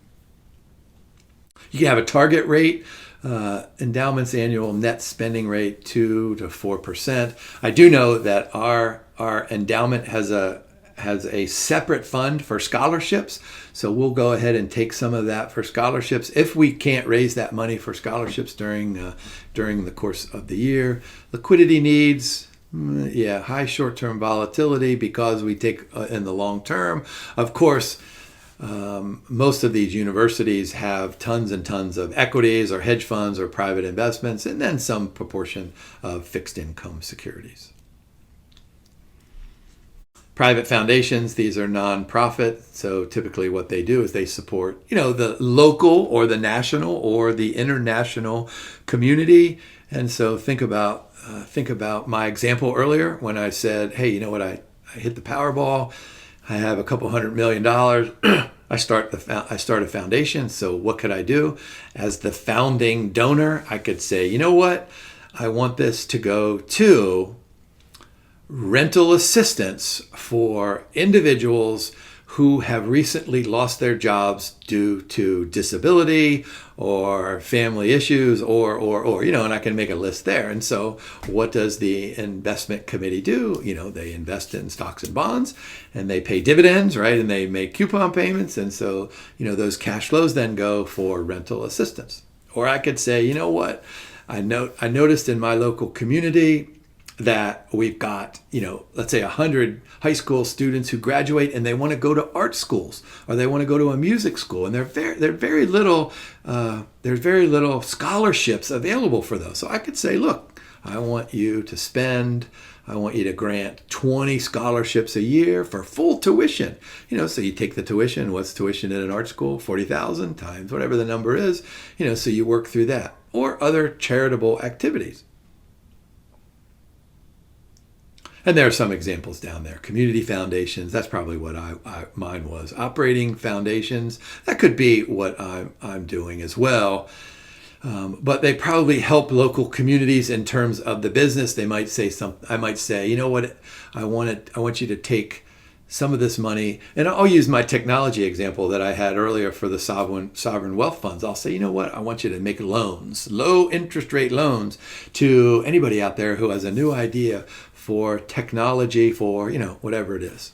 You can have a target rate, endowment's annual net spending rate 2 to 4%. I do know that our endowment has a separate fund for scholarships. So we'll go ahead and take some of that for scholarships if we can't raise that money for scholarships during the course of the year. Liquidity needs, high short-term volatility because we take in the long term. Of course, most of these universities have tons and tons of equities or hedge funds or private investments, and then some proportion of fixed income securities. Private foundations, these are nonprofit, so typically what they do is they support, the local or the national or the international community. And so think about my example earlier when I said, hey, you know what, I hit the Powerball, I have a couple $100 million, I start a foundation. So what could I do? As the founding donor, I could say, you know what, I want this to go to rental assistance for individuals who have recently lost their jobs due to disability or family issues or and I can make a list there. And so what does the investment committee do? They invest in stocks and bonds and they pay dividends, right? And they make coupon payments. And so, those cash flows then go for rental assistance. Or I could say, you know what? I noticed in my local community, that we've got, let's say 100 high school students who graduate and they want to go to art schools or they want to go to a music school, and there's very little scholarships available for those. So I could say, look, I want you to grant 20 scholarships a year for full tuition. So you take the tuition. What's tuition at an art school? 40,000 times whatever the number is. So you work through that, or other charitable activities. And there are some examples down there. Community foundations, that's probably what mine was. Operating foundations, that could be what I'm doing as well. But they probably help local communities in terms of the business. They might say I might say, you know what, I want you to take some of this money, and I'll use my technology example that I had earlier for the sovereign wealth funds. I'll say, you know what, I want you to make loans, low interest rate loans, to anybody out there who has a new idea for technology, for whatever it is.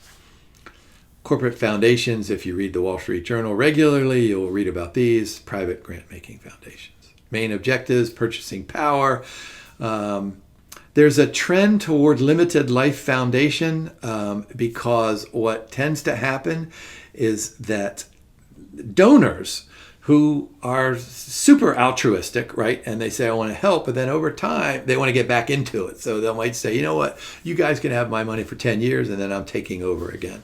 Corporate foundations, if you read the Wall Street Journal regularly, you'll read about these. Private grant-making foundations. Main objectives: purchasing power. There's a trend toward limited life foundation because what tends to happen is that donors who are super altruistic, right? And they say, I want to help, but then over time, they want to get back into it. So they might say, you know what, you guys can have my money for 10 years and then I'm taking over again.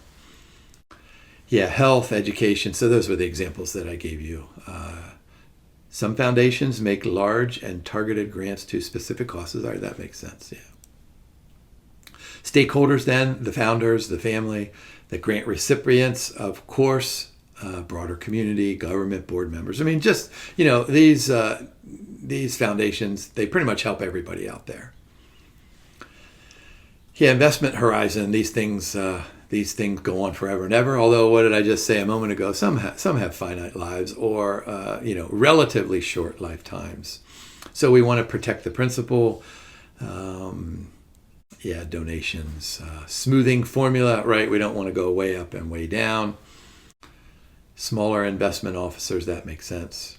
Yeah, health, education. So those were the examples that I gave you. Some foundations make large and targeted grants to specific causes. All right, that makes sense, yeah. Stakeholders then, the founders, the family, the grant recipients, of course, broader community, government, board members. I mean, just, these foundations, they pretty much help everybody out there. Yeah, investment horizon, these things go on forever and ever. Although, what did I just say a moment ago? Some have finite lives, or relatively short lifetimes. So we want to protect the principal. Donations, smoothing formula, right? We don't want to go way up and way down. Smaller investment officers, that makes sense.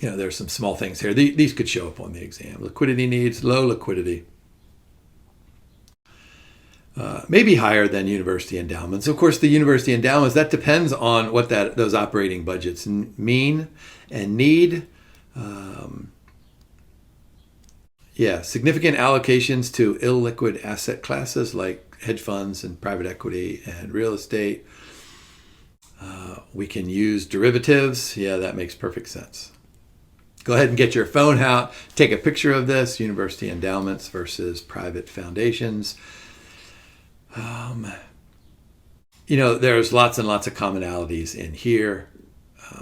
There's some small things here. These could show up on the exam. Liquidity needs, low liquidity. Maybe higher than university endowments. Of course, the university endowments, that depends on what those operating budgets mean and need. Significant allocations to illiquid asset classes like hedge funds and private equity and real estate. We can use derivatives. Yeah, that makes perfect sense. Go ahead and get your phone out. Take a picture of this. University endowments versus private foundations. There's lots and lots of commonalities in here,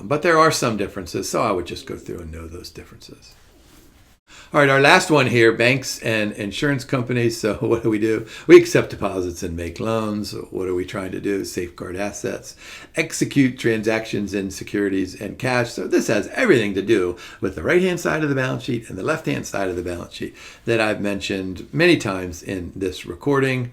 but there are some differences, so I would just go through and know those differences. All right, our last one here, banks and insurance companies. So what do? We accept deposits and make loans. What are we trying to do? Safeguard assets, execute transactions in securities and cash. So this has everything to do with the right-hand side of the balance sheet and the left-hand side of the balance sheet that I've mentioned many times in this recording.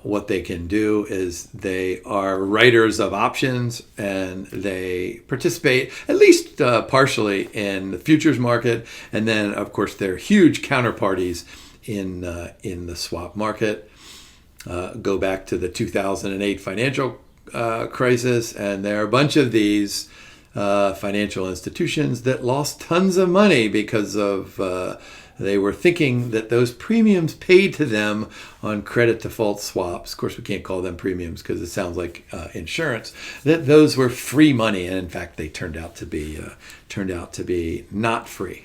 What they can do is they are writers of options, and they participate at least partially in the futures market. And then, of course, they're huge counterparties in the swap market. Go back to the 2008 financial crisis, and there are a bunch of these financial institutions that lost tons of money because of they were thinking that those premiums paid to them on credit default swaps, of course we can't call them premiums because it sounds like insurance, that those were free money, and in fact they turned out to be not free.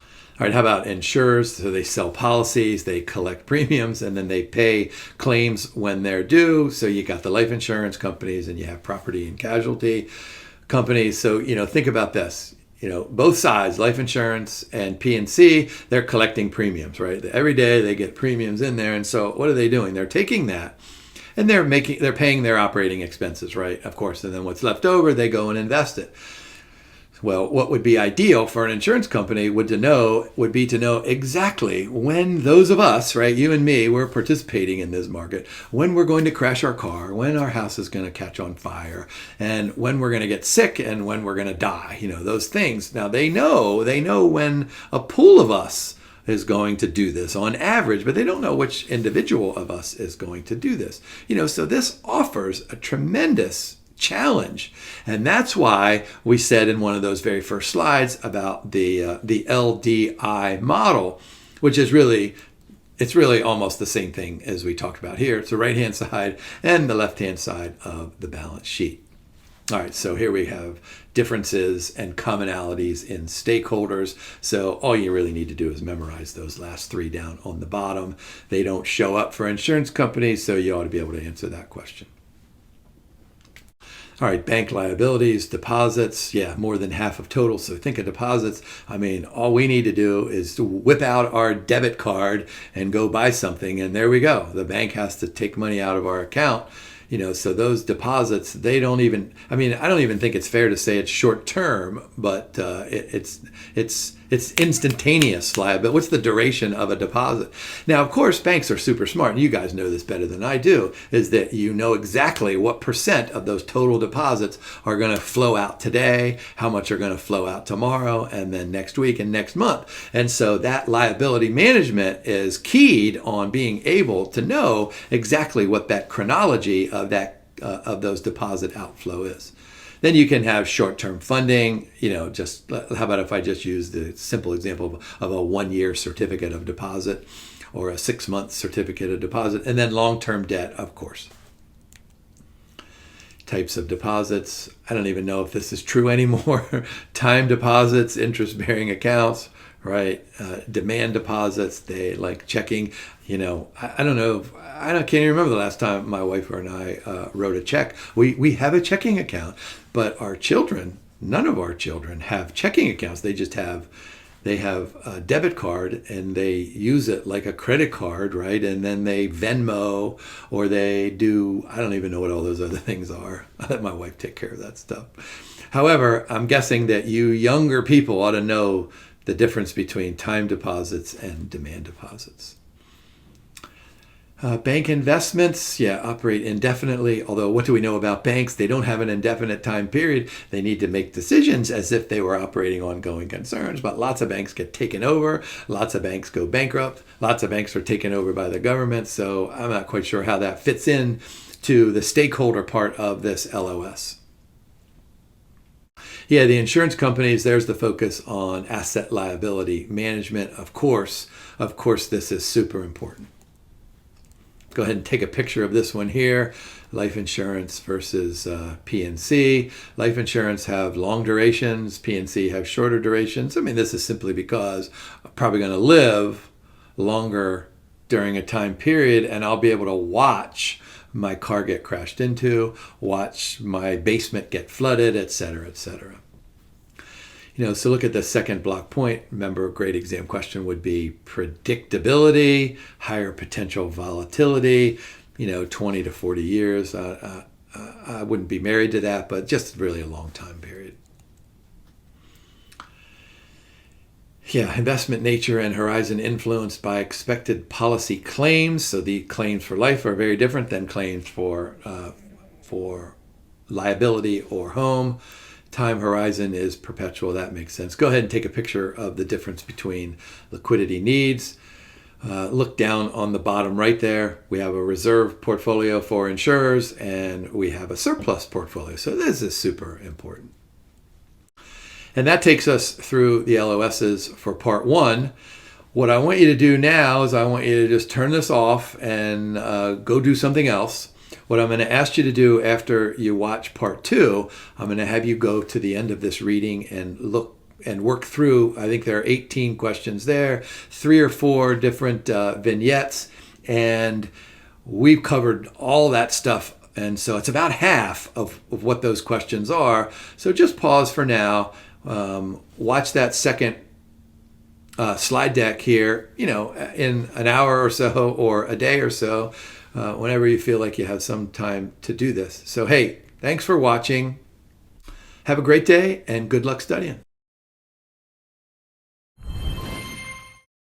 All right, how about insurers? So they sell policies, they collect premiums, and then they pay claims when they're due. So you got the life insurance companies and you have property and casualty companies. So, think about this. Both sides, life insurance and P&C, they're collecting premiums, right? Every day they get premiums in there. And so what are they doing? They're taking that and they're paying their operating expenses, right? Of course. And then what's left over, they go and invest it. Well, what would be ideal for an insurance company would be to know exactly when those of us, right, you and me, we're participating in this market, when we're going to crash our car, when our house is going to catch on fire, and when we're going to get sick and when we're going to die, those things. Now they know when a pool of us is going to do this on average, but they don't know which individual of us is going to do this. So this offers a tremendous challenge. And that's why we said in one of those very first slides about the LDI model, which is really almost the same thing as we talked about here. It's the right-hand side and the left-hand side of the balance sheet. All right, so here we have differences and commonalities in stakeholders. So all you really need to do is memorize those last three down on the bottom. They don't show up for insurance companies, so you ought to be able to answer that question. All right, bank liabilities, deposits, more than half of total. So think of deposits. All we need to do is to whip out our debit card and go buy something, and there we go. The bank has to take money out of our account. So those deposits, I don't even think it's fair to say it's short term, but it's instantaneous liability. What's the duration of a deposit? Now, of course, banks are super smart, and you guys know this better than I do, is that you know exactly what percent of those total deposits are going to flow out today, how much are going to flow out tomorrow, and then next week and next month. And so that liability management is keyed on being able to know exactly what that chronology of those deposit outflow is. Then you can have short-term funding, just how about if I just use the simple example of a 1-year certificate of deposit or a 6-month certificate of deposit, and then long-term debt, of course. Types of deposits, I don't even know if this is true anymore. Time deposits, interest-bearing accounts, right? Demand deposits, they like checking. I don't know. I can't even remember the last time my wife and I wrote a check. We have a checking account, but none of our children have checking accounts. They have a debit card and they use it like a credit card, right? And then they Venmo or they do, I don't even know what all those other things are. I let my wife take care of that stuff. However, I'm guessing that you younger people ought to know the difference between time deposits and demand deposits. Bank investments, operate indefinitely. Although what do we know about banks? They don't have an indefinite time period. They need to make decisions as if they were operating ongoing concerns. But lots of banks get taken over. Lots of banks go bankrupt. Lots of banks are taken over by the government. So I'm not quite sure how that fits in to the stakeholder part of this LOS. The insurance companies, there's the focus on asset liability management. Of course, this is super important. Go ahead and take a picture of this one here. Life insurance versus P&C. Life insurance have long durations. P&C have shorter durations. This is simply because I'm probably going to live longer during a time period, and I'll be able to watch my car get crashed into, watch my basement get flooded, et cetera, et cetera. So look at the second block point. Remember, a great exam question would be predictability, higher potential volatility, 20 to 40 years. I wouldn't be married to that, but just really a long time period. Investment nature and horizon influenced by expected policy claims. So the claims for life are very different than claims for liability or home. Time horizon is perpetual. That makes sense. Go ahead and take a picture of the difference between liquidity needs. Look down on the bottom right there. We have a reserve portfolio for insurers and we have a surplus portfolio. So this is super important. And that takes us through the LOSs for part one. What I want you to do now is I want you to just turn this off and go do something else. What I'm going to ask you to do after you watch part two, I'm going to have you go to the end of this reading and look and work through, I think there are 18 questions there, 3 or 4 different vignettes, and we've covered all that stuff. And so it's about half of what those questions are. So just pause for now, watch that second slide deck here, in an hour or so or a day or so. Whenever you feel like you have some time to do this. So, hey, thanks for watching. Have Have a great day and good luck studying.